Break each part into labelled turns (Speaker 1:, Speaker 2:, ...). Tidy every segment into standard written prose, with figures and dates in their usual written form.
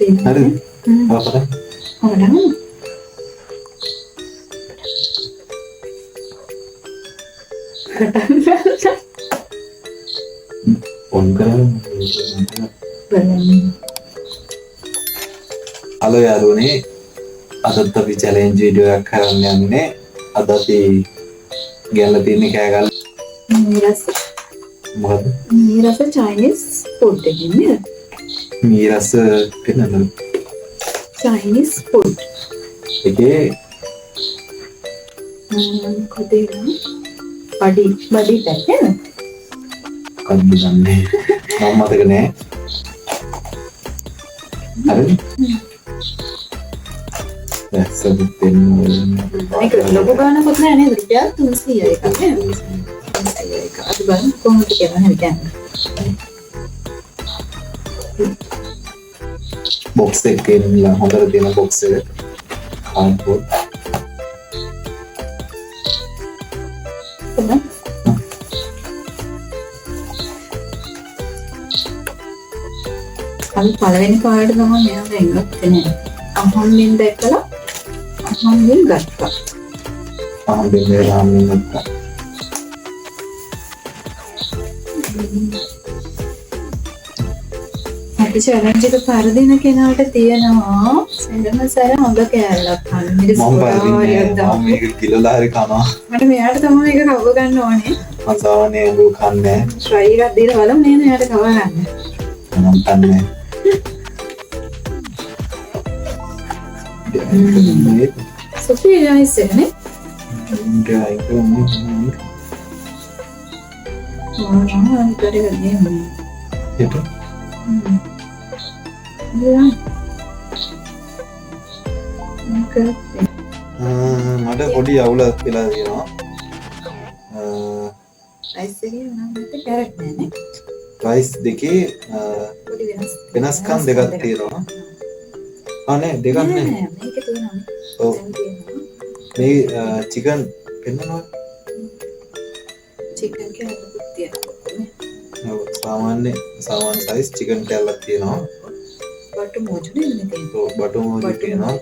Speaker 1: හරි. අපරා.
Speaker 2: හොරනම්.
Speaker 1: ඔන් කරමු. හලෝ යාළුවනේ. අදත් අපි චැලෙන්ජ් වීඩියෝ එකක් කරන්න යන්නේ. අද අපි ගෙනල්ලා තියෙන්නේ කෑ ගන්න.
Speaker 2: මීරස.
Speaker 1: මොකද?
Speaker 2: මීරස චයිනීස් ෆුඩ් එකකින් නේද?
Speaker 1: මීරස පෙන්නන.
Speaker 2: Chinese food.
Speaker 1: ඒකේ
Speaker 2: කොතේද? බඩි පැක් නේද?
Speaker 1: කද්දු ගන්නේ. මම මතක නෑ. හරි. දැක්සද
Speaker 2: මේක ලොකු ගානකුත් නෑ නේද? රුපියල් 300 එකක් නේද? 300 එක. අපි බලමු කොහොමද කියලා හිතන්න.
Speaker 1: බොක්ස් එකේ ඉන්නලා හොඳට තියෙන බොක්ස් එක. කාඩ්බෝඩ්.
Speaker 2: අපි පළවෙනි කාර්ඩ් තමයි මෙයා දැන් ගත්තේ. අහම්මින් දැක්කලා අහම්මින් ගත්තා.
Speaker 1: අහම්මින් ගත්තා.
Speaker 2: අපි චැලෙන්ජ් එක පරදින කෙනාට තියෙනවා සෙනමසර හොඟ කෑල්ලක් ගන්න.
Speaker 1: මම මේක කිලලා හරි කනවා.
Speaker 2: මට මෙයාට තමයි මේක කව ගන්න ඕනේ.
Speaker 1: මම සාමාන්‍යයෙන් ඒක කන්නේ.
Speaker 2: try එකක් දීලා බලමු නේද එයාට කව ගන්න.
Speaker 1: මම කන්නේ.
Speaker 2: සොෆී නයිස් එකනේ.
Speaker 1: මට පොඩි අවුලක් වෙලා තියෙනවා. රයිස් දෙකේ වෙනස්කම් දෙකක් තියෙනවා. නෑ දෙකක් නෑ. ඔව්. මේ චිකන් පෙන්නනවා.
Speaker 2: චිකන් කෑල්ලක් තියෙනවා.
Speaker 1: ඔව් සාමාන්‍ය සයිස් චිකන් කෑල්ලක් තියෙනවා.
Speaker 2: බටු මොජු නේද තියෙන්නේ.
Speaker 1: ඔව් බටු මොජු තියෙනවා.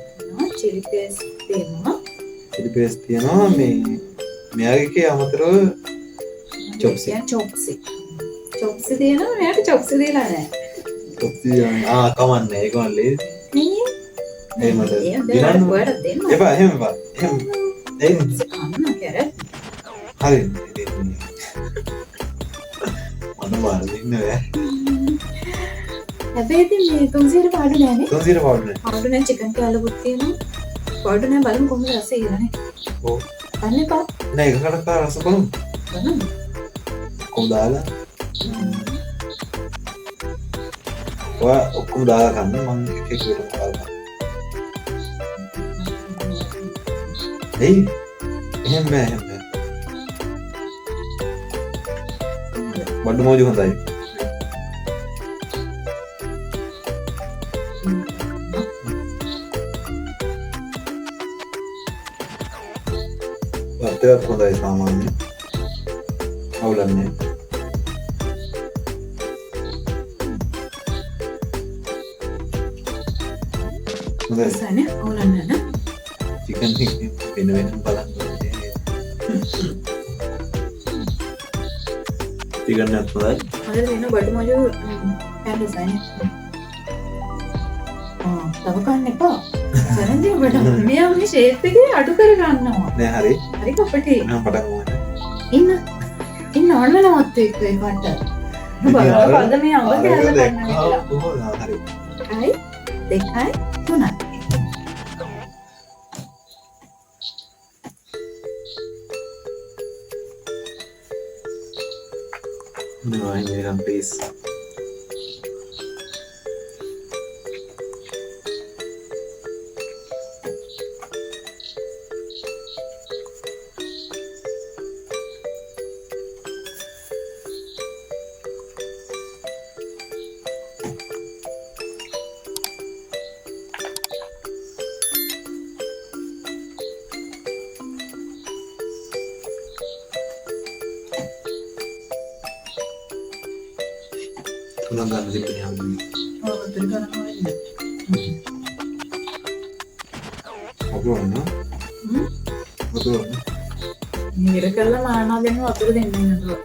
Speaker 2: චිලි පේස්ට් තියෙනවා.
Speaker 1: චිලි පේස්ට් තියෙනවා. මේ මෙයාගේ අමතරව චොප්සි
Speaker 2: තියෙනවා. මෙයාට චොප්සි දීලා නැහැ.
Speaker 1: චොප්සි කමන්නේ ඒක මල්ලේ. එහෙමද?
Speaker 2: දිනන්න වඩ දෙන්න.
Speaker 1: එපා එහෙම එපා. එහෙම දෙන්න.
Speaker 2: අන්න කැරට්.
Speaker 1: හරි. මොන මාර්ගින්න වේ.
Speaker 2: හැබැයි ඉතින් මේ 300 පාඩු නෑනේ.
Speaker 1: 300 පාඩු නෑ.
Speaker 2: පාඩු නෑ චිකන් කෑල්ලකුත් තියෙනවා. පාඩු නෑ බලමු කොහොමද රස ඉරන්නේ.
Speaker 1: ඔව්.
Speaker 2: අන්න එපා.
Speaker 1: නෑ එකකට කා රස බලමු.
Speaker 2: බලමු.
Speaker 1: ඔක්කොම දාලා. ඔයා ඔක්කොම දාලා කන්න මම එක එකට දාලා. එහෙම බෑ. බඩු මොජු හොඳයි. වර්තයක් හොඳයි සාමාන්‍ය. අවුලන්නේ. හොඳයි.
Speaker 2: සනේ අවුලන්නේ නේද?
Speaker 1: චිකන් එක වෙන බලන්න. චිකන් එකත් හොඳයි.
Speaker 2: අද වෙන බඩු මොජු කෑල්ලසනේ. තව කන්න එපා. සරන්දී ඔබට මෙයා මේ ෂේප් එකේ අඩු කර ගන්නවා.
Speaker 1: නෑ හරි.
Speaker 2: හරි කපටි.
Speaker 1: මම පටන් ගන්නවා.
Speaker 2: ඉන්න ඔන්න නවත් එක්ක ඒකට. බලන්න මේ අඹ කෑල්ල ගන්න කියලා.
Speaker 1: හරි.
Speaker 2: 1 2 3
Speaker 1: No, I need a please. තුනක් ගන්න දෙන්නේ හැමෝම.
Speaker 2: ඔව් දෙක ගන්නවා ඉන්නේ.
Speaker 1: වතුර වන්න වතුර වන්න
Speaker 2: ඉර කරලා මානවා දෙන්න වතුර දෙන්න නතුව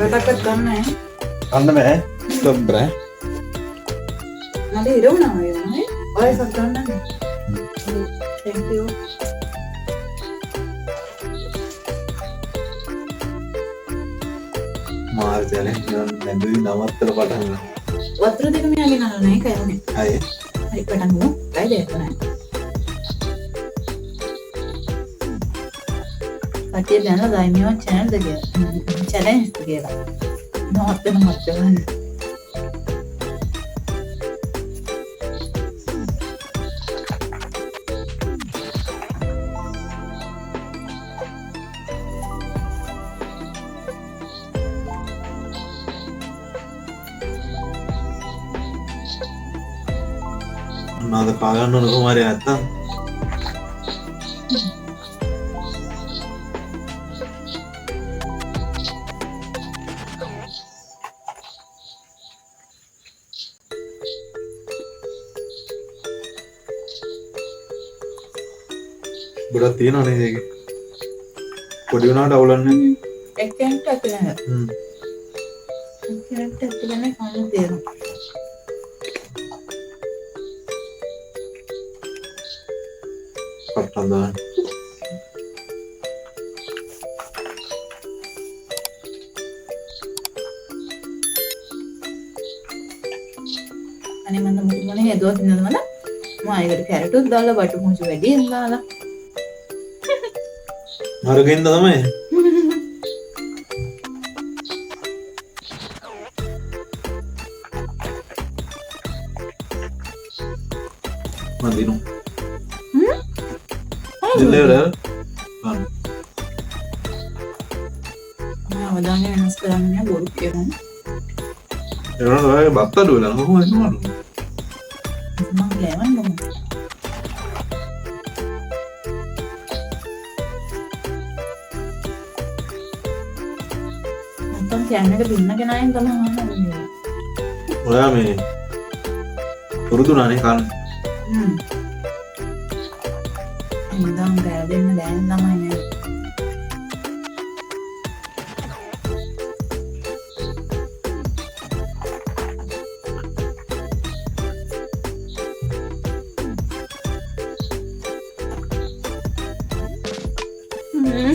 Speaker 2: takut kan ya?
Speaker 1: Anda meh, sebenernya.
Speaker 2: Nanti hidung nama ya, oh ya sakit kan? Thank you.
Speaker 1: Mahal jalan, jangan nanti nama terpatah.
Speaker 2: Waktu itu kami lagi nanya kayak nih.
Speaker 1: Ayo.
Speaker 2: Ayo padamu, kayak deh kan? Tapi dia lah daimyo channel deh, challenge deh lah. Not the one.
Speaker 1: Nada pagando no kumari atta. Budak තියෙනවා නේද ඒක? පොඩි උනාට අවුලන්නේ.
Speaker 2: එක්කෙන්ට ඇතුළේ. එක්කෙන්ට ඇතුළේ කන්න තියෙනවා.
Speaker 1: කට්ටන්දා.
Speaker 2: අනේ මම මොනේ හේතුවක් නේද මම? මම ඒකට කැරට් උත් දාලා බටු මුංචි වැඩියෙන් දාලා.
Speaker 1: මරගෙන්ද තමයි. මන්දිනු. දිල්ලේවල.
Speaker 2: අවදානය වෙනස් කරන්නේ බොරු කියනවා.
Speaker 1: ඒනොත් ඔය බත්තඩු වෙලා කොහොමද එනවලු?
Speaker 2: මම ලෑවන් මොකද? නැත්තම් කැමරේට බින්නගෙන ආයෙන් තමයි අහන්නේ.
Speaker 1: ඔයා මේ පුරුදුනානේ කන්න.
Speaker 2: ඉඳන් ගෑදෙන්න දැන් තමයි නේ.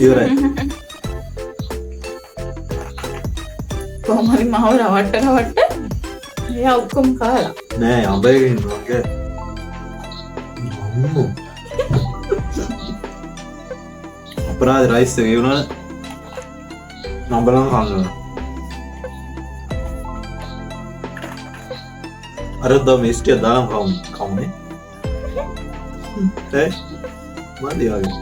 Speaker 1: ඉවරයි.
Speaker 2: කොහොම හරි මාව රවට්ට එයා ඔක්කොම කාලා.
Speaker 1: නෑ අඹයක ඉන්නවා කෑ. අපරාධ රයිස් එක වුණා නම්බලන් කන්නවා. අර දා මිස්ටිය දාලා කවුනේ. ඒ මන්දි වගේ.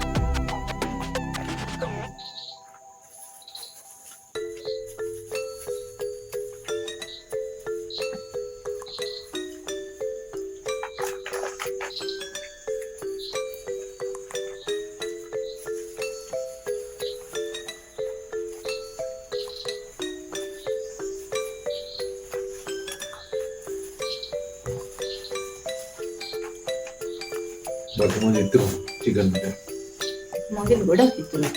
Speaker 1: බටු මොකද ඉතුරු චිකන් එක.
Speaker 2: මගේ ගොඩක් ඉතුරු.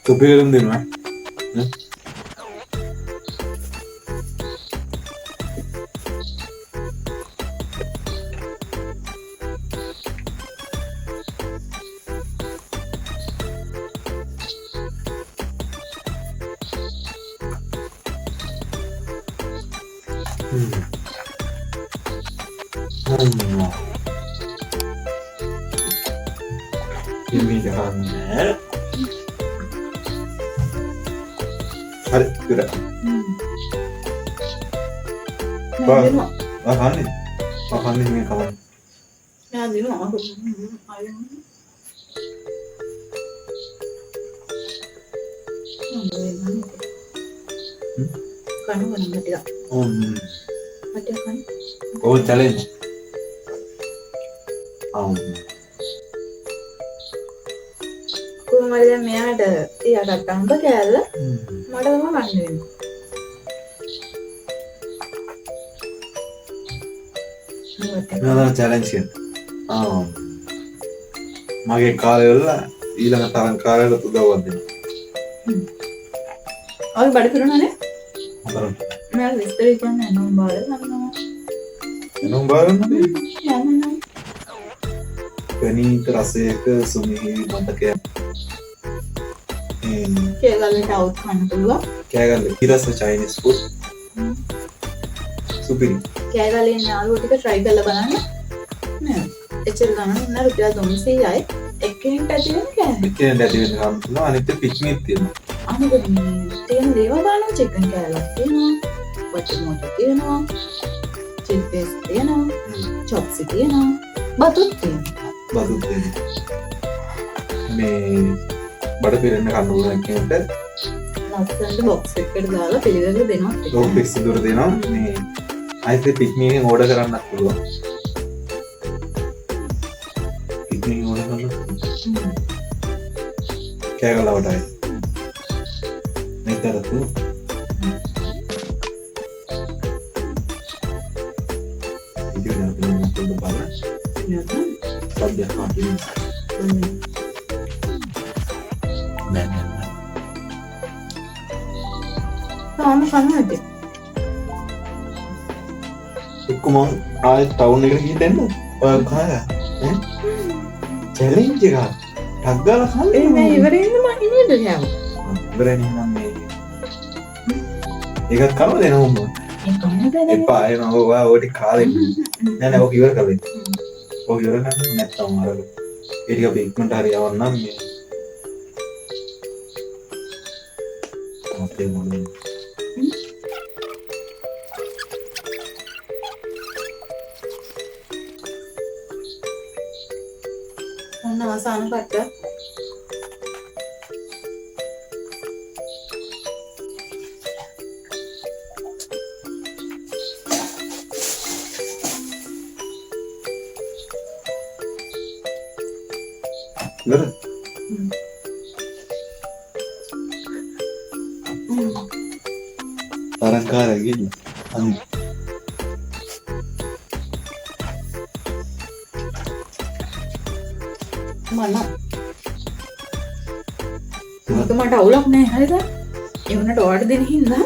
Speaker 1: සුපිරියම් දෙනවා. Ini jangan hari tidak makan nih ini kawan
Speaker 2: Ya di rumah aku. Kan kan ada. Ada kan?
Speaker 1: Oh challenge.
Speaker 2: Aku malah meyaada තියාගත්තාම කෑල්ල මට තමයි ගන්න වෙන්නේ.
Speaker 1: නේද challenge එක. මගේ කාලේ වල ඊළඟ තරම් කාලයකට උදව්වක් දෙනවා.
Speaker 2: ඔය බඩ පිරුණානේ?
Speaker 1: හොඳට.
Speaker 2: මම විස්තර කියන්නේ නෝ බලනවා.
Speaker 1: එනම් බලන්න.
Speaker 2: යන්න.
Speaker 1: ගණීත රසයක සුමිහිරි මතකයක්.
Speaker 2: කෑගල්ලට අවුත් කන්න පුළුවන්.
Speaker 1: කෑගල්ල ඉරස චයිනීස් ෆුඩ්. සුපිරි.
Speaker 2: කෑගල්ලේ යාළුවෝ ටික try කරලා බලන්න. නේද? එච්චර ගණන් නෑ රුපියල් 300යි. එක්කෙනෙක්ට ඇති වෙන කෑම.
Speaker 1: එක්කෙනෙක්ට ඇති වෙන කම් තියෙනවා අනිත් පික්නික් තියෙනවා.
Speaker 2: අනිත් තියෙන දේවල් බලන්න චිකන් කෑල්ලක් තියෙනවා. බටර් මොටර් තියෙනවා. චිලි පේස්ට් තියෙනවා. චොප්ස් තියෙනවා. බතුත් තියෙනවා.
Speaker 1: බදුත් තියෙනවා. මේ බඩ පිරෙන්න කන්න ඕන කෙනෙක්ට
Speaker 2: ලස්සනට බොක්ස් එකකට දාලා පිළිවෙල දෙනවා.
Speaker 1: ලෝක් පික්ස් දුර දෙනවා. මේ අයිත් පික්නික් එකෙන් ඕඩර් කරන්නත් පුළුවන්. පික්නික් ඕඩර් කරන්න. කෑගල්ලවටයි. මේතරතු ඉතින් අපි මොකද බලන්න. සබ්ජෙක්ට් කාටින් නෑ
Speaker 2: තාම කන්නද?
Speaker 1: එක්කම ආයෙත් ටවුන් එකට ගිහින් දෙන්න. ඔය කාලා චැලෙන්ජ් එකක් ටක් ගාලා කන්න.
Speaker 2: මේ ඉවරෙන්න මම ඉන්නද යනවා.
Speaker 1: ඉවරනේ නම් මේ ඒකත් කම දෙනවා උඹ.
Speaker 2: ඒ කන්න බෑ.
Speaker 1: එපා එනවා ඔයා ඔය ටික කාලේ නෑ නෑ ඔක ඉවර කරලා. ඔක ඉවර කරන්න නැත්තම් අර ඒ ටික අපි ඉක්මනට හරි යවන්නම් මේ. අපේ මොනේ
Speaker 2: ඔන්න අවසාන කට.
Speaker 1: ඉවර තරංකාරය ගිහින් අනිත්
Speaker 2: මම මට අවුලක් නෑ හරිද? ඒ වුණාට ඔයාලට දෙන හින්දා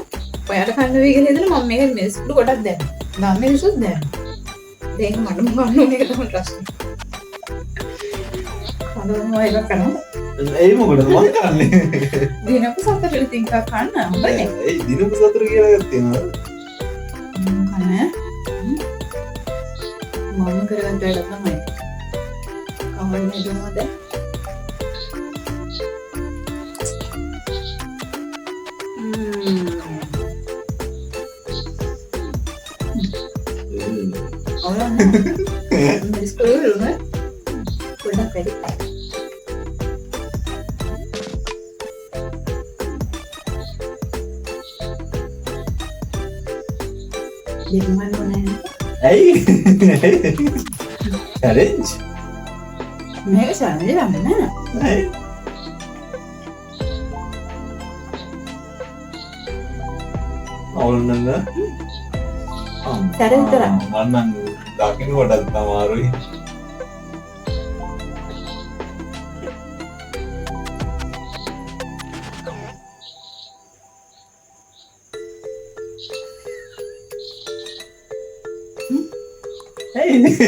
Speaker 2: ඔයාලට කන්න වෙයි කියලා හිතලා මම මේක මිනිස්සුන්ට කොටක් දැම්මා. ගාම මිනිස්සුත් දැම්මා. දැන් මට මොකක්ද මේක තමයි ප්‍රශ්නේ. කවදාවත් මම ඒක කරනවා.
Speaker 1: ඒ මොකටද මම කරන්නේ?
Speaker 2: දිනක සතර ටිකක් කන්න හොඳයි.
Speaker 1: ඒ දිනක සතර කියලා එකක් තියෙනවා.
Speaker 2: කන්න. මම කරගන්න වැඩ තමයි. කවන්නේ දුන්නද? Miskul udah ready. Di mana nih?
Speaker 1: Hey, challenge.
Speaker 2: Mereka challenge lah mana?
Speaker 1: Hey. අවුල් නේද?
Speaker 2: සැර විතරක්.
Speaker 1: මන්නම් දකින්න කොටත් අමාරුයි.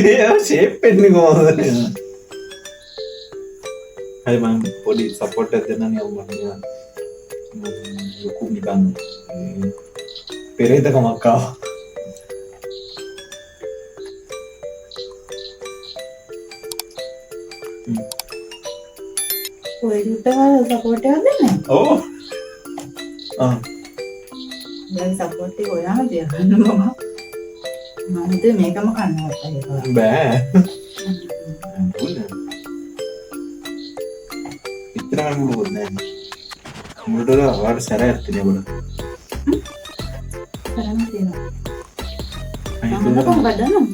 Speaker 1: ඒ ෂේප් එන්නේ කොහොමද? හරි මම පොඩි සපෝට් එකක් දෙන්නනේ අම්මා. ලොකු නිකන් පෙරේතකමක් ආවා.
Speaker 2: ඔය උත්තර සපෝට් එකක් දෙන්නේ.
Speaker 1: ඔව්.
Speaker 2: දැන් සපෝට් එක ඔයාම තියන්න මම. මම මම හිතුවේ මේකම කන්නවත් කියලා.
Speaker 1: බෑ ඉතරම මුළුත් නෑ මුළුට වාට සැර ඇත්තනේ බොඩ
Speaker 2: කරන්න තියෙනවා. මම කොහොමද දන්නව?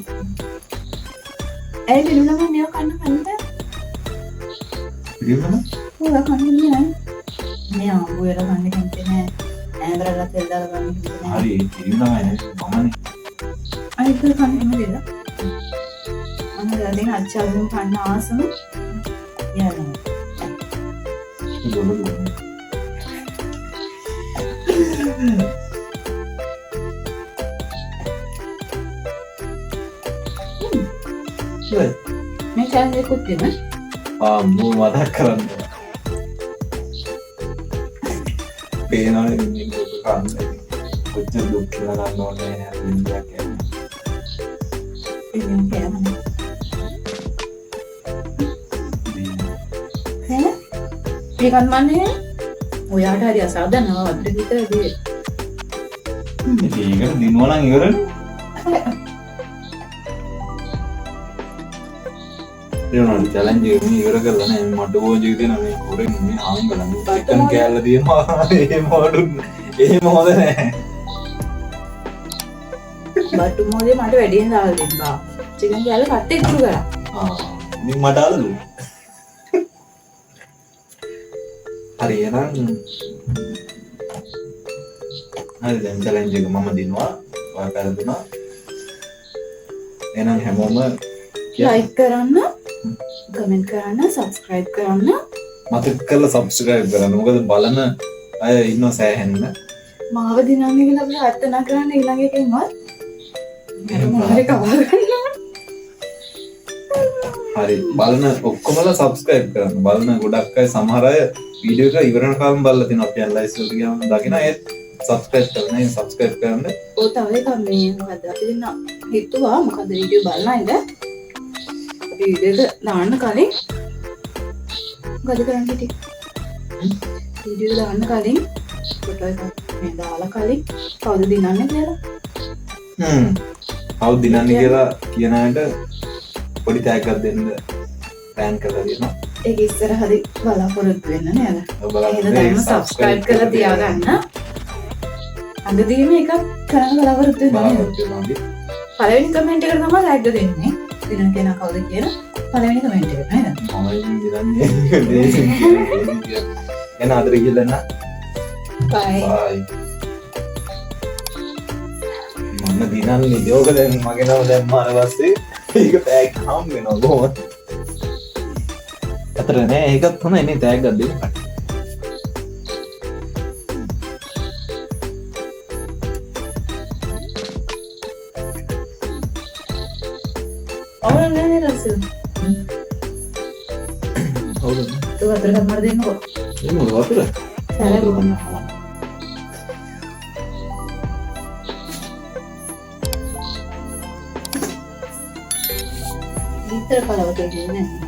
Speaker 2: ඇයි පිළිනම නිය කන්න කන්නද?
Speaker 1: පිළිමම
Speaker 2: ඔයා කන්නේ නෑ. මේ ආඹු වල කන්නේ කන්නේ නෑ. ඈඳරලා තෙල් දාලා කන්නේ නෑ.
Speaker 1: හරි පිළිමමයි මමනේ
Speaker 2: අයික කන්නේ නේද? මම දැන් අච්චාවෙන් කන්න ආසම යනවා.
Speaker 1: දොඩ
Speaker 2: මේ channel එකකුත් තියෙන.
Speaker 1: මූ මතක් කරන්න පේනවනේ ඉන්නේ කන්නේ කොච්චර දුක් කියලා ගන්න ඕනේ දෙයක්
Speaker 2: ඉතින් කියන්න. ඒකත් මන්නේ ඔයාට හරි අසාධනව වද්ද විතරදී.
Speaker 1: ඒකට දිනුවා නම් ඉවරනේ. ඒනොත් චැලෙන්ජ් එක ඉවර කරලා නෑ මට ඕන ජීවිතේ නම් මේ හොරෙන් මේ ආම්බලන් චිකන් කෑල්ල තියෙනවා ඒ මොඩුන් ඒ මොහොත නෑ.
Speaker 2: බටු මොලේ මට වැඩියෙන් දාලා දෙන්නා. චිකන් කෑල්ල කට්ටේ ඉතුරු කරා.
Speaker 1: ඉතින් මට ආලලු. හරි එහෙනම් හරි දැන් චැලෙන්ජ් එක මම දිනුවා ඔයා කරදුනා. එහෙනම් හැමෝම
Speaker 2: ලයික් කරන්න, කමෙන්ට් කරන්න, සබ්ස්ක්‍රයිබ් කරන්න.
Speaker 1: මතක කරලා සබ්ස්ක්‍රයිබ් කරන්න. මොකද බලන අය ඉන්නව සෑහෙන්න.
Speaker 2: මාව දිනන්නේ කියලා අපි අර්ථනා කරන්න ඊළඟ එකෙන්වත්. මම හරි කවා ගන්නවා.
Speaker 1: හරි බලන ඔක්කොමලා සබ්ස්ක්‍රයිබ් කරන්න. බලන ගොඩක් අය සමහර අය වීඩියෝ එක ඉවර වෙනකම් බලලා තිනවා. අපි ඇනලයිස් වලට ගියාම දකින්න ඒත් සබ්ස්ක්‍රයිබ් කරන්න. ඒ සබ්ස්ක්‍රයිබ් කරන්න.
Speaker 2: ඔය තව එකක් මේ මොකද අපි දෙන්න හිතුවා මොකද වීඩියෝ බලනයිද? අපි වීඩියෝ එක දාන්න කලින් මොකද කරන්න හිටියේ? වීඩියෝ එක දාන්න කලින් ෆොටෝ එකක් මේ දාලා කලින් කවුද දිනන්නේ කියලා.
Speaker 1: කවුද දිනන්නේ කියලා කියන අයට පොඩි තෑග්ගක් දෙන්න ප්ලෑන් කරලා තියෙනවා.
Speaker 2: ඒක ඉස්සරහදී බලාපොරොත්තු වෙන්න නේද?
Speaker 1: ඔය බලන්න
Speaker 2: එහෙනම් සබ්ස්ක්‍රයිබ් කරලා තියාගන්න. අදදීම එකක් කරන්න බලාපොරොත්තු වෙන්න නේද? පළවෙනි කමෙන්ට් එකට තමයි ලයික් දෙන්නේ. දිනන කෙනා කවුද කියලා පළවෙනි කමෙන්ට් එක නේද?
Speaker 1: මම දිනන්නේ එන අතර ගිහලා නා.
Speaker 2: බයි.
Speaker 1: බයි. මම දිනන්නේ යෝග දැන් මගේ නම දැම්මාට පස්සේ ඒක ටැග් හම් වෙනවා කොහොමද? අතර නෑ ඒකත් තමයි නේ ටැග් එකක් දෙන්න.
Speaker 2: අවුල නෑ රසල්.
Speaker 1: හවුද?
Speaker 2: ඒක අතරකට මර දෙන්නකෝ.
Speaker 1: ඒ මොකද වතුර?
Speaker 2: සැලේ ගොන්න. විතර කලවත කියන්නේ.